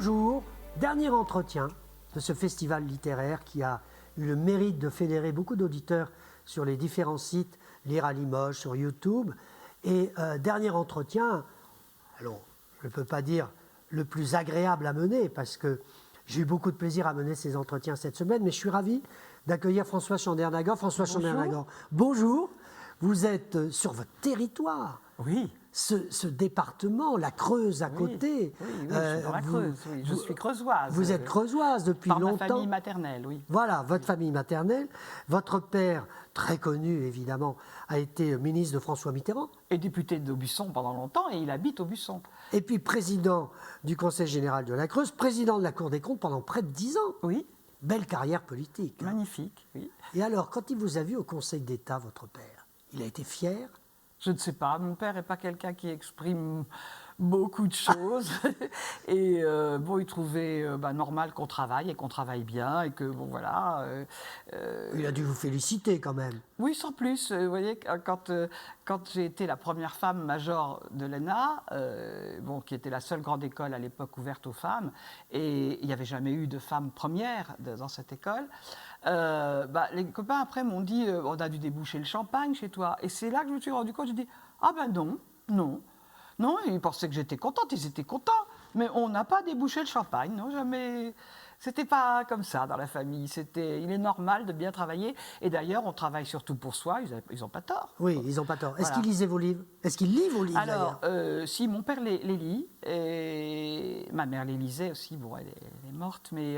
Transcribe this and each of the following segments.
Bonjour, dernier entretien de ce festival littéraire qui a eu le mérite de fédérer beaucoup d'auditeurs sur les différents sites, Lire à Limoges, sur YouTube. Et dernier entretien, alors je ne peux pas dire le plus agréable à mener parce que j'ai eu beaucoup de plaisir à mener ces entretiens cette semaine, mais je suis ravi d'accueillir François Chandernagor. François Chandernagor, bonjour. Vous êtes sur votre territoire. Oui. Ce département, la Creuse à côté. Oui, je suis dans la Creuse, oui. Je suis creusoise. Vous êtes creusoise depuis longtemps. Par ma famille maternelle, oui. Voilà, votre famille maternelle. Votre père, très connu évidemment, a été ministre de François Mitterrand. Et député d'Aubusson pendant longtemps, et il habite Aubusson. Et puis président du Conseil général de la Creuse, président de la Cour des comptes pendant près de 10 ans. Oui. Belle carrière politique. Magnifique, oui. Et alors, quand il vous a vu au Conseil d'État, votre père, il a été fier? Je ne sais pas, mon père n'est pas quelqu'un qui exprime beaucoup de choses. Et bon, il trouvait normal qu'on travaille et qu'on travaille bien et que, bon, voilà. Il a dû vous féliciter quand même. Oui, sans plus. Vous voyez, quand j'ai été la première femme major de l'ENA, qui était la seule grande école à l'époque ouverte aux femmes, et il n'y avait jamais eu de femme première dans cette école, les copains après m'ont dit on a dû déboucher le champagne chez toi. Et c'est là que je me suis rendu compte, je dis ah ben non, ils pensaient que j'étais contente, ils étaient contents, mais on n'a pas débouché le champagne, non, jamais. C'était pas comme ça dans la famille. Il est normal de bien travailler. Et d'ailleurs, on travaille surtout pour soi. Ils n'ont pas tort. Oui, ils n'ont pas tort. Est-ce Voilà. qu'ils lisaient vos livres? Est-ce qu'ils lisent vos livres? Alors, si, mon père les lit. Et ma mère les lisait aussi. Bon, elle est morte. Mais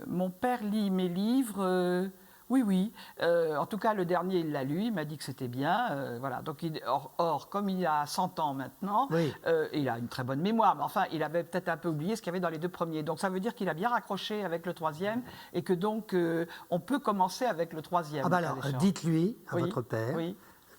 mon père lit mes livres. Oui. En tout cas, le dernier, il l'a lu. Il m'a dit que c'était bien. Voilà. Donc, comme il a 100 ans maintenant, oui. Il a une très bonne mémoire. Mais enfin, il avait peut-être un peu oublié ce qu'il y avait dans les deux premiers. Donc, ça veut dire qu'il a bien raccroché avec le troisième et que donc, on peut commencer avec le troisième. Ah ben alors, dites-lui à votre père,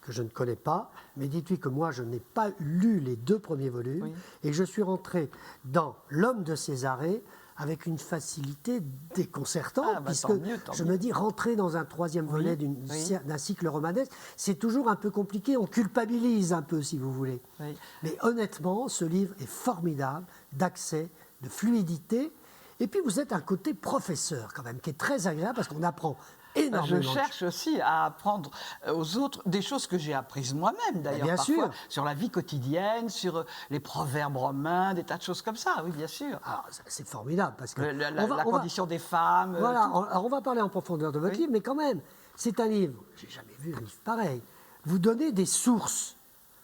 que je ne connais pas, mais dites-lui que moi, je n'ai pas lu les deux premiers volumes et je suis rentré dans L'Homme de Césarée avec une facilité déconcertante, puisque je me dis, rentrer dans un troisième volet d'un cycle romanesque, c'est toujours un peu compliqué, on culpabilise un peu, si vous voulez. Oui. Mais honnêtement, ce livre est formidable, d'accès, de fluidité, et puis vous êtes un côté professeur, quand même, qui est très agréable, parce qu'on apprend énormément. Je cherche aussi à apprendre aux autres des choses que j'ai apprises moi-même, d'ailleurs, bien parfois, sûr. Sur la vie quotidienne, sur les proverbes romains, des tas de choses comme ça, oui, bien sûr. Alors, c'est formidable, parce que... La condition des femmes... Voilà, alors on va parler en profondeur de votre livre, mais quand même, c'est un livre, j'ai jamais vu un livre pareil. Vous donnez des sources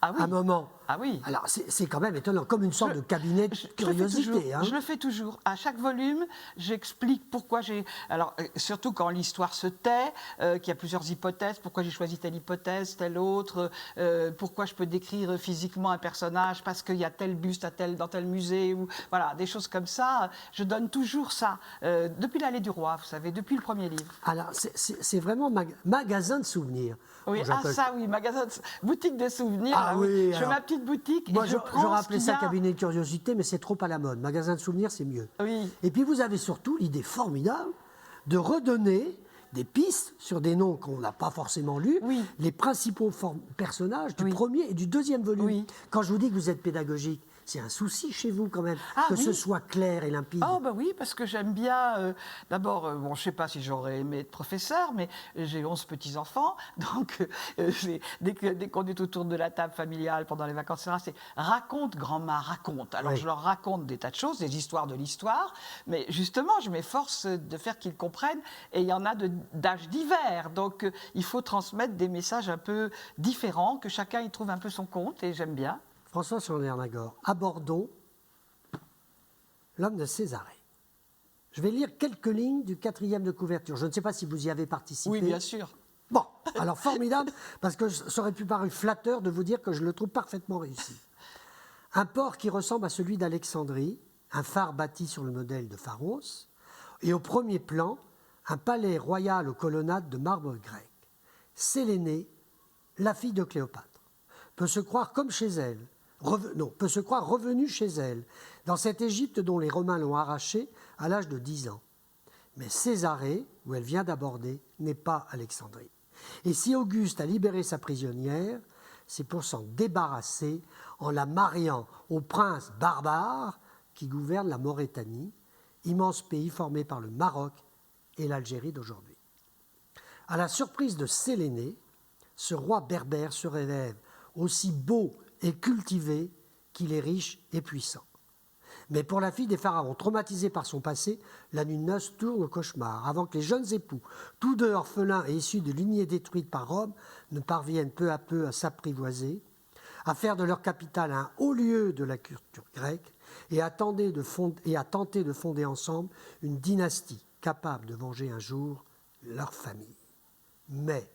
à un moment. Ah oui. Alors, c'est quand même étonnant, comme une sorte de cabinet de curiosité. Je le fais toujours. À chaque volume, j'explique pourquoi j'ai... Alors, surtout quand l'histoire se tait, qu'il y a plusieurs hypothèses, pourquoi j'ai choisi telle hypothèse, telle autre, pourquoi je peux décrire physiquement un personnage, parce qu'il y a tel buste dans tel musée, ou voilà, des choses comme ça. Je donne toujours ça. Depuis l'Allée du Roi, vous savez, depuis le premier livre. Alors, c'est vraiment magasin de souvenirs. Oui, boutique de souvenirs. Ah oui, je fais ma petite boutique. Moi, et j'aurais appelé ça cabinet de curiosité, mais c'est trop à la mode. Magasin de souvenirs, c'est mieux. Oui. Et puis, vous avez surtout l'idée formidable de redonner des pistes sur des noms qu'on n'a pas forcément lus, les principaux personnages du premier et du deuxième volume. Oui. Quand je vous dis que vous êtes pédagogique, c'est un souci chez vous quand même, ce soit clair et limpide. Oh bah oui, parce que j'aime bien, d'abord, je ne sais pas si j'aurais aimé être professeur, mais j'ai 11 petits-enfants, donc dès qu'on est autour de la table familiale pendant les vacances, c'est raconte, grand-mère, raconte. Alors je leur raconte des tas de choses, des histoires de l'histoire, mais justement, je m'efforce de faire qu'ils comprennent, et il y en a d'âges divers, donc il faut transmettre des messages un peu différents, que chacun y trouve un peu son compte, et j'aime bien. François Chandernagor, abordons L'Homme de Césarée. Je vais lire quelques lignes du 4e de couverture. Je ne sais pas si vous y avez participé. Oui, bien sûr. Bon, alors formidable, parce que ça aurait pu paraître flatteur de vous dire que je le trouve parfaitement réussi. Un port qui ressemble à celui d'Alexandrie, un phare bâti sur le modèle de Pharos, et au premier plan, un palais royal aux colonnades de marbre grec. Sélénée, la fille de Cléopâtre, peut se croire comme chez elle, peut se croire revenue chez elle, dans cette Égypte dont les Romains l'ont arrachée à l'âge de 10 ans. Mais Césarée, où elle vient d'aborder, n'est pas Alexandrie. Et si Auguste a libéré sa prisonnière, c'est pour s'en débarrasser en la mariant au prince barbare qui gouverne la Mauritanie, immense pays formé par le Maroc et l'Algérie d'aujourd'hui. À la surprise de Séléné, ce roi berbère se révèle aussi beau et cultivé qu'il est riche et puissant. Mais pour la fille des pharaons, traumatisée par son passé, la nuit de noces tourne au cauchemar, avant que les jeunes époux, tous deux orphelins et issus de lignées détruites par Rome, ne parviennent peu à peu à s'apprivoiser, à faire de leur capitale un haut lieu de la culture grecque et à tenter de fonder ensemble une dynastie capable de venger un jour leur famille. Mais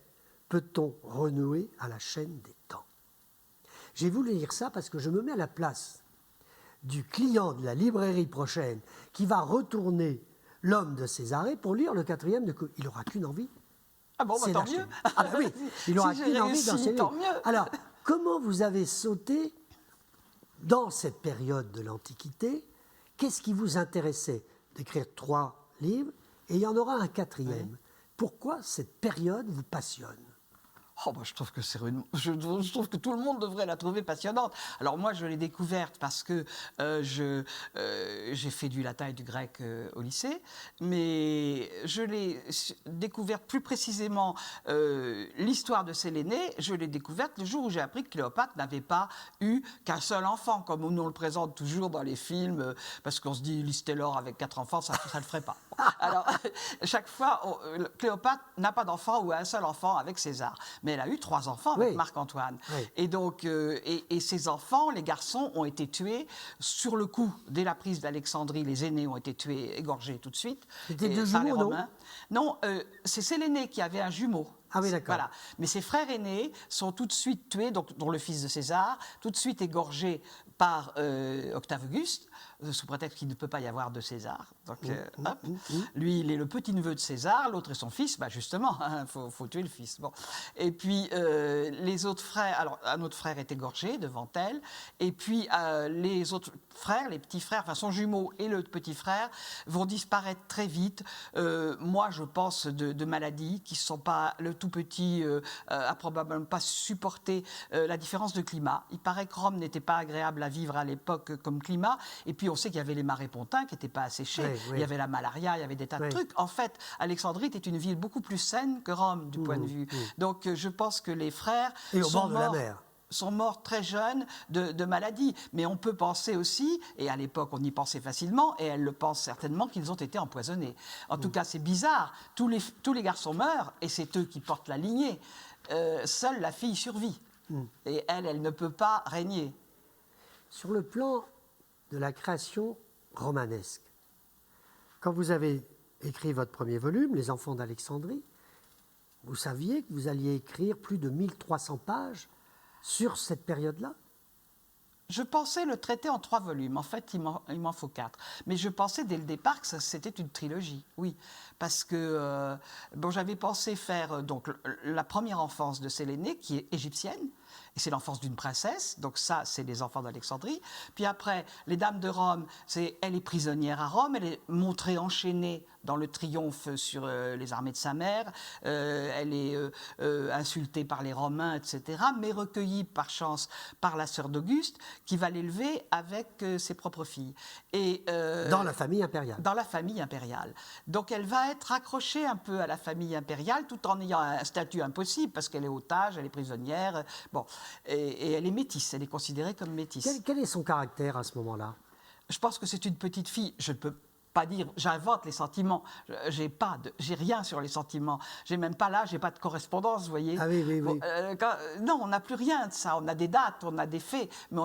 peut-on renouer à la chaîne des temps ? J'ai voulu lire ça parce que je me mets à la place du client de la librairie prochaine qui va retourner L'Homme de Césarée pour lire le 4e de... Il n'aura qu'une envie. Ah bon, bah, tant mieux. Ah bah oui, il n'aura Si qu'une envie dans ses tant livres. mieux. Alors, comment vous avez sauté dans cette période de l'Antiquité? Qu'est-ce qui vous intéressait d'écrire 3 livres et il y en aura un 4e? Oui. Pourquoi cette période vous passionne? Oh, bah, je trouve que tout le monde devrait la trouver passionnante. Alors moi, je l'ai découverte parce que j'ai fait du latin et du grec au lycée, mais je l'ai découverte plus précisément, l'histoire de Séléné, je l'ai découverte le jour où j'ai appris que Cléopâtre n'avait pas eu qu'un seul enfant, comme on le présente toujours dans les films, parce qu'on se dit, Lys Taylor avec 4 enfants, ça ne le ferait pas. Alors, chaque fois, Cléopâtre n'a pas d'enfant ou un seul enfant avec César. Mais elle a eu 3 enfants avec oui. Marc-Antoine. Oui. Et donc, et ces enfants, les garçons, ont été tués sur le coup. Dès la prise d'Alexandrie, les aînés ont été tués, égorgés tout de suite. C'était 2 par les jumeaux, Romains. Non, c'est Séléné qui avait un jumeau. Ah oui, d'accord. Voilà. Mais ses frères aînés sont tout de suite tués, donc, dont le fils de César, tout de suite égorgés par Octave Auguste, sous prétexte qu'il ne peut pas y avoir de César. Donc, lui, il est le petit-neveu de César, l'autre est son fils, bah justement, il faut tuer le fils. Bon. Et puis, les autres frères, alors un autre frère est égorgé devant elle, et puis les autres frères, les petits frères, enfin son jumeau et le petit frère, vont disparaître très vite. Moi, je pense de maladies qui ne sont pas... Le tout petit a probablement pas supporté la différence de climat. Il paraît que Rome n'était pas agréable à vivre à l'époque comme climat, et puis on sait qu'il y avait les marais pontins qui n'étaient pas asséchés, oui, oui. Il y avait la malaria, il y avait des tas de trucs. En fait, Alexandrie était une ville beaucoup plus saine que Rome, du point de vue. Donc je pense que les frères et au bord de la mer. Sont morts très jeunes de maladies. Mais on peut penser aussi, et à l'époque on y pensait facilement, et elle le pense certainement, qu'ils ont été empoisonnés. En tout cas, c'est bizarre. Tous les garçons meurent, et c'est eux qui portent la lignée. Seule la fille survit. Et elle ne peut pas régner. Sur le plan de la création romanesque, quand vous avez écrit votre premier volume, Les Enfants d'Alexandrie, vous saviez que vous alliez écrire plus de 1300 pages sur cette période-là? Je pensais le traiter en 3 volumes. En fait, il m'en faut 4. Mais je pensais dès le départ que c'était une trilogie, oui. Parce que j'avais pensé faire donc, la première enfance de Séléné, qui est égyptienne, et c'est l'enfance d'une princesse, donc ça, c'est les enfants d'Alexandrie. Puis après, les dames de Rome, elle est prisonnière à Rome, elle est montrée enchaînée dans le triomphe sur les armées de sa mère, elle est insultée par les Romains, etc., mais recueillie par chance par la sœur d'Auguste, qui va l'élever avec ses propres filles. Et, dans la famille impériale. Dans la famille impériale. Donc elle va être accrochée un peu à la famille impériale, tout en ayant un statut impossible, parce qu'elle est otage, elle est prisonnière, bon, et elle est métisse, elle est considérée comme métisse. Quel est son caractère à ce moment-là? Je pense que c'est une petite fille, je ne peux pas dire, j'invente les sentiments, j'ai rien sur les sentiments, j'ai même pas là, j'ai pas de correspondance, vous voyez. Ah oui, oui, oui. Non, on n'a plus rien de ça, on a des dates, on a des faits, mais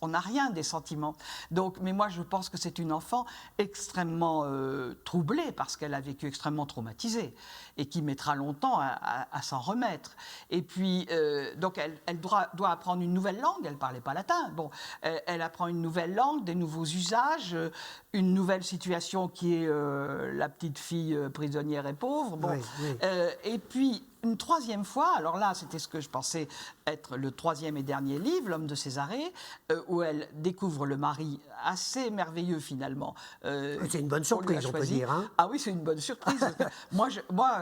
on n'a rien des sentiments. Donc, mais moi je pense que c'est une enfant extrêmement troublée, parce qu'elle a vécu extrêmement traumatisée, et qui mettra longtemps à s'en remettre. Et puis, donc elle doit apprendre une nouvelle langue, elle ne parlait pas latin, bon, elle apprend une nouvelle langue, des nouveaux usages, une nouvelle situation qui est la petite fille prisonnière et pauvre. Bon. Oui, oui. Et puis, une 3e fois, alors là, c'était ce que je pensais être le 3e et dernier livre, L'Homme de Césarée, où elle découvre le mari assez merveilleux, finalement. C'est une bonne surprise, on peut dire. Hein. Ah oui, c'est une bonne surprise. moi,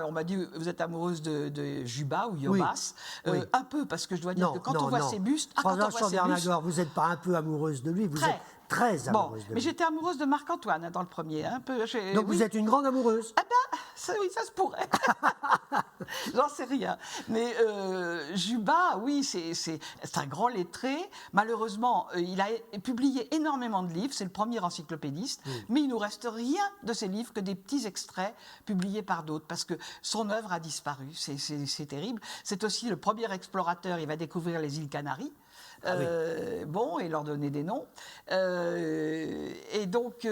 on m'a dit, vous êtes amoureuse de Juba ou Iobas. Un peu, parce que je dois dire que quand on voit ses bustes... François Bernagor, vous n'êtes pas un peu amoureuse de lui, vous êtes très Bon, amoureuse de mais lui. j'étais amoureuse de Marc-Antoine dans le premier. Un peu, Donc oui. vous êtes une grande amoureuse. Ah ben, oui, ça se pourrait. J'en sais rien. Mais Juba, oui, c'est un grand lettré. Malheureusement, il a publié énormément de livres. C'est le premier encyclopédiste. Mais il nous reste rien de ses livres que des petits extraits publiés par d'autres. Parce que son œuvre a disparu. C'est terrible. C'est aussi le premier explorateur. Il va découvrir les îles Canaries. Bon, et leur donner des noms. Et donc,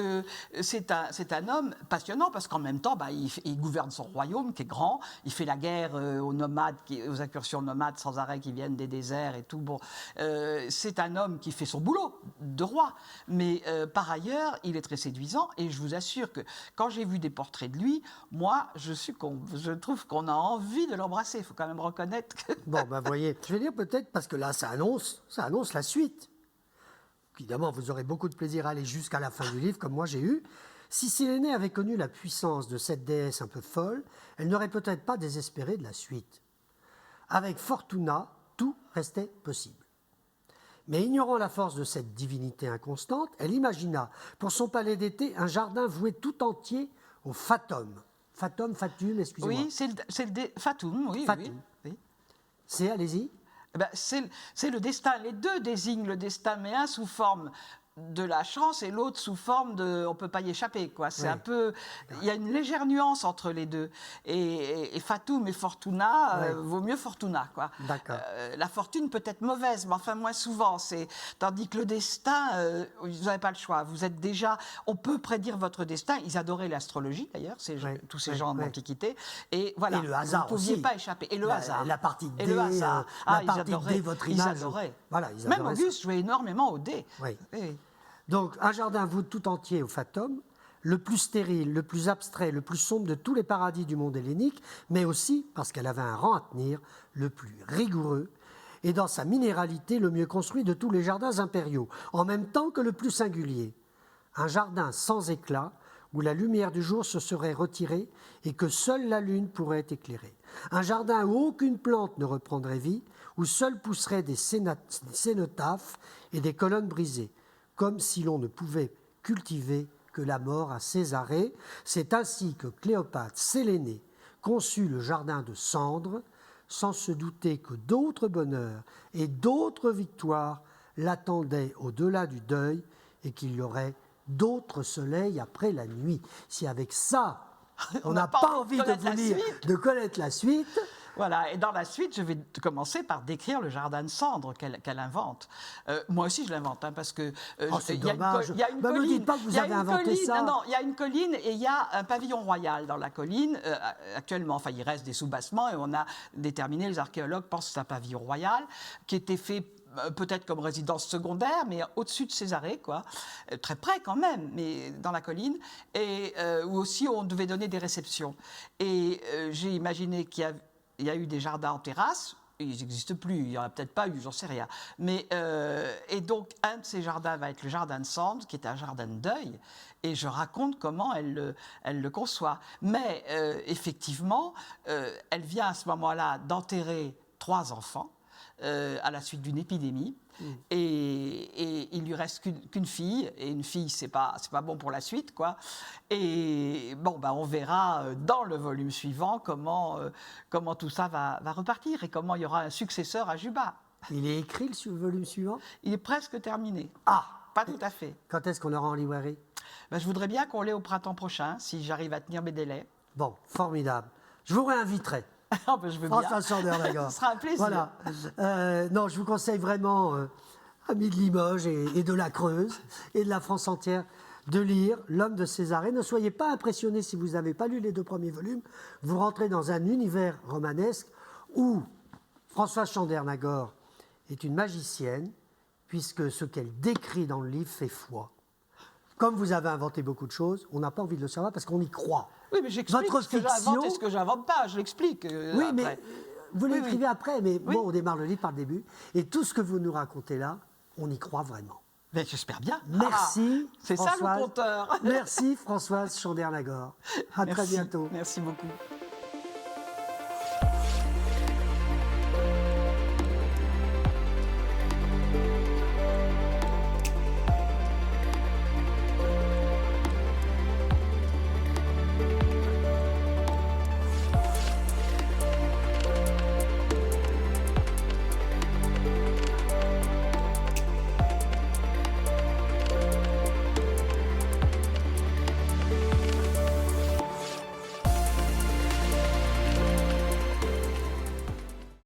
c'est un homme passionnant parce qu'en même temps, il gouverne son royaume qui est grand. Il fait la guerre aux nomades, aux incursions nomades sans arrêt qui viennent des déserts et tout. Bon, c'est un homme qui fait son boulot de roi. Mais par ailleurs, il est très séduisant. Et je vous assure que quand j'ai vu des portraits de lui, moi, je trouve qu'on a envie de l'embrasser. Il faut quand même reconnaître que... Bon, ben voyez, je vais dire peut-être parce que là, ça annonce la suite. Évidemment, vous aurez beaucoup de plaisir à aller jusqu'à la fin du livre, comme moi j'ai eu. Si Sélénée avait connu la puissance de cette déesse un peu folle, elle n'aurait peut-être pas désespéré de la suite. Avec Fortuna, tout restait possible. Mais ignorant la force de cette divinité inconstante, elle imagina pour son palais d'été un jardin voué tout entier au fatum. Fatum, excusez-moi. Oui, c'est le fatum, oui. Fatum. Oui. C'est, allez-y. Eh ben, c'est le destin. Les deux désignent le destin, mais un sous forme de la chance et l'autre sous forme de on peut pas y échapper, quoi. C'est un peu, il y a une légère nuance entre les deux. Et Fatum et Fortuna, vaut mieux Fortuna, quoi. D'accord. La fortune peut être mauvaise, mais enfin moins souvent. Tandis que le destin, vous n'avez pas le choix. Vous êtes déjà, on peut prédire votre destin. Ils adoraient l'astrologie d'ailleurs, tous ces gens d'Antiquité. Et voilà, et le hasard vous ne pouviez aussi. pas échapper. Et le hasard. La partie D, et le hasard. la Ils partie adoraient. D, votre Ils image. adoraient. Voilà, ils Même adoraient Auguste jouait énormément au dé. Oui. Oui. Donc, un jardin voué tout entier au fatum, le plus stérile, le plus abstrait, le plus sombre de tous les paradis du monde hellénique, mais aussi, parce qu'elle avait un rang à tenir, le plus rigoureux, et dans sa minéralité, le mieux construit de tous les jardins impériaux, en même temps que le plus singulier. Un jardin sans éclat, où la lumière du jour se serait retirée et que seule la lune pourrait éclairer. Un jardin où aucune plante ne reprendrait vie, où seuls pousseraient des cénotaphes et des colonnes brisées, comme si l'on ne pouvait cultiver que la mort à Césarée. C'est ainsi que Cléopâtre Sélénée conçut le jardin de cendres, sans se douter que d'autres bonheurs et d'autres victoires l'attendaient au-delà du deuil et qu'il y aurait d'autres soleils après la nuit. Si avec ça, on n'a pas envie de vous lire, de connaître la suite... Voilà, et dans la suite, je vais commencer par décrire le jardin de cendres qu'elle invente. Moi aussi, je l'invente, hein, parce que c'est dommage. Il y a une Me colline. dites pas que vous avez inventé ça. Non, il y a une colline et il y a un pavillon royal dans la colline actuellement. Enfin, il reste des soubassements et on a déterminé, les archéologues pensent que c'est un pavillon royal qui était fait peut-être comme résidence secondaire, mais au-dessus de Césarée, quoi, très près quand même, mais dans la colline, et où aussi on devait donner des réceptions. Et j'ai imaginé qu'il y a eu des jardins en terrasse, ils n'existent plus, il n'y en a peut-être pas eu, j'en sais rien. Mais, et donc, un de ces jardins va être le jardin de cendres, qui est un jardin de deuil, et je raconte comment elle le conçoit. Mais effectivement, elle vient à ce moment-là d'enterrer 3 enfants, à la suite d'une épidémie. Et il lui reste qu'une fille, et une fille, c'est pas bon pour la suite, quoi. Et bon, on verra dans le volume suivant comment tout ça va repartir et comment il y aura un successeur à Juba. Il est écrit le volume suivant? Il est presque terminé. Ah! Pas tout à fait. Quand est-ce qu'on l'aura en librairie? Je voudrais bien qu'on l'ait au printemps prochain, si j'arrive à tenir mes délais. Bon, formidable. Je vous réinviterai. Je veux François bien. Chandernagor. Ce sera un plaisir. Voilà. Non, je vous conseille vraiment, amis de Limoges et de la Creuse et de la France entière, de lire L'homme de Césarée. Ne soyez pas impressionnés si vous n'avez pas lu les 2 premiers volumes. Vous rentrez dans un univers romanesque où Françoise Chandernagor est une magicienne, puisque ce qu'elle décrit dans le livre fait foi. Comme vous avez inventé beaucoup de choses, on n'a pas envie de le savoir parce qu'on y croit. Oui, mais j'explique Votre ce que j'invente et ce que j'invente pas, je l'explique. Oui, après. mais vous l'écrivez après, mais Oui. bon, on démarre le livre par le début. Et tout ce que vous nous racontez là, on y croit vraiment. Mais j'espère bien. Merci, c'est ça le Françoise. compteur. Merci, Françoise Chandernagor. À très bientôt. Merci beaucoup.